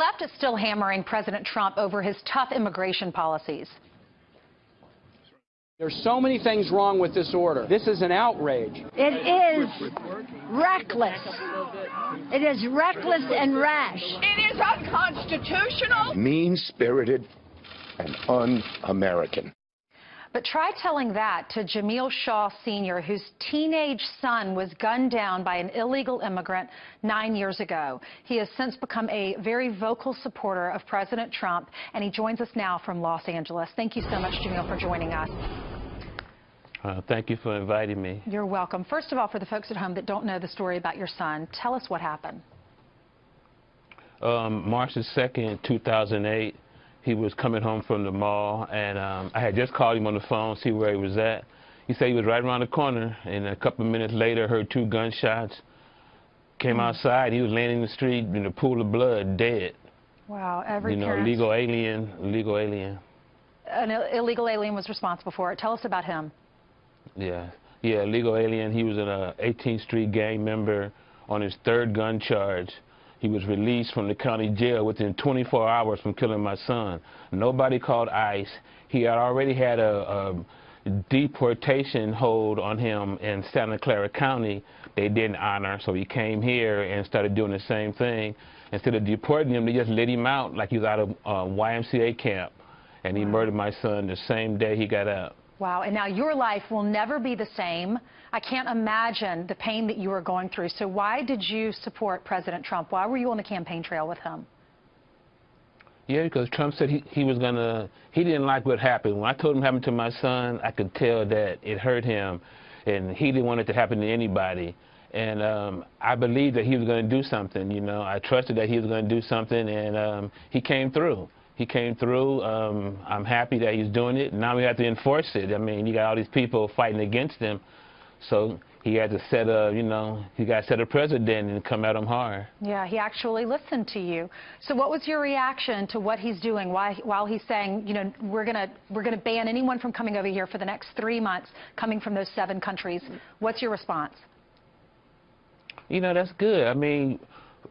Left is still hammering President Trump over his tough immigration policies. There's so many things wrong with this order. This is an outrage. It is reckless. It is reckless and rash. It is unconstitutional. Mean-spirited and un-American. But try telling that to Jamil Shaw Sr., whose teenage son was gunned down by an illegal immigrant 9 years ago. He has since become a very vocal supporter of President Trump, and he joins us now from Los Angeles. Thank you so much, Jamil, for joining us. Thank you for inviting me. You're welcome. First of all, for the folks at home that don't know the story about your son, tell us what happened. March 2nd, 2008. He was coming home from the mall, and I had just called him on the phone, see where he was at. He said he was right around the corner, and a couple of minutes later, heard 2 gunshots. Came outside, he was laying in the street in a pool of blood, dead. Wow, every parent... illegal alien. An illegal alien was responsible for it. Tell us about him. Yeah, illegal alien. He was an 18th Street gang member on his 3rd gun charge. He was released from the county jail within 24 hours from killing my son. Nobody called ICE. He had already had a deportation hold on him in Santa Clara County. They didn't honor, so he came here and started doing the same thing. Instead of deporting him, they just let him out like he was out of YMCA camp. And he murdered my son the same day he got out. Wow, and now your life will never be the same. I can't imagine the pain that you were going through. So why did you support President Trump? Why were you on the campaign trail with him? Yeah, because Trump said he didn't like what happened. When I told him what happened to my son, I could tell that it hurt him, and he didn't want it to happen to anybody. And I believed that he was going to do something, you know. I trusted that he was going to do something, and he came through. He came through. I'm happy that he's doing it. Now we have to enforce it. I mean, you got all these people fighting against him. So he had to set a, he got to set a precedent and come at him hard. Yeah, he actually listened to you. So what was your reaction to what he's doing while he's saying, we're gonna ban anyone from coming over here for the next 3 months coming from those 7 countries? What's your response? That's good. I mean,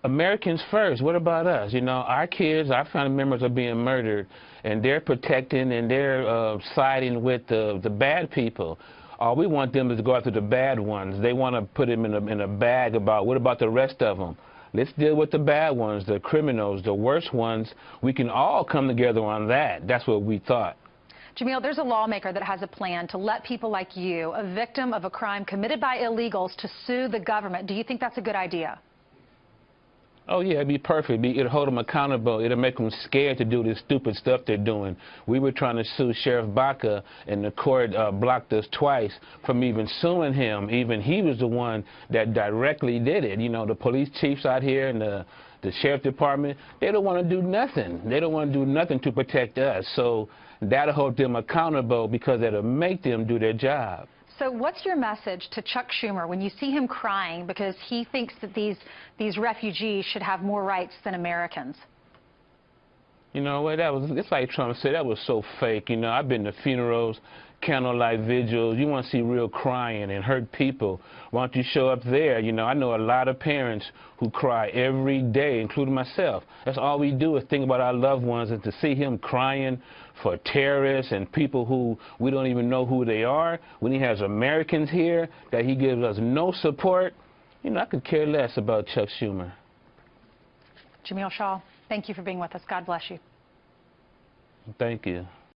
Americans first. What about us? Our kids, our family members are being murdered, and they're protecting and they're siding with the bad people. All we want them is to go after the bad ones. They want to put them in a bag about what about the rest of them. Let's deal with the bad ones, the criminals, the worst ones. We can all come together on that. That's what we thought. Jamil, there's a lawmaker that has a plan to let people like you, a victim of a crime committed by illegals, to sue the government. Do you think that's a good idea? Oh, yeah, it'd be perfect. It'll hold them accountable. It'll make them scared to do this stupid stuff they're doing. We were trying to sue Sheriff Baca, and the court blocked us twice from even suing him. Even he was the one that directly did it. The police chiefs out here and the sheriff department, they don't want to do nothing. They don't want to do nothing to protect us. So that'll hold them accountable because it'll make them do their job. So what's your message to Chuck Schumer when you see him crying because he thinks that these refugees should have more rights than Americans? You know what, it's like Trump said, that was so fake. I've been to funerals, candlelight vigils. You want to see real crying and hurt people, why don't you show up there? I know a lot of parents who cry every day, including myself. That's all we do is think about our loved ones, and to see him crying for terrorists and people who we don't even know who they are, when he has Americans here that he gives us no support, I could care less about Chuck Schumer. Jamil Shaw, thank you for being with us. God bless you. Thank you.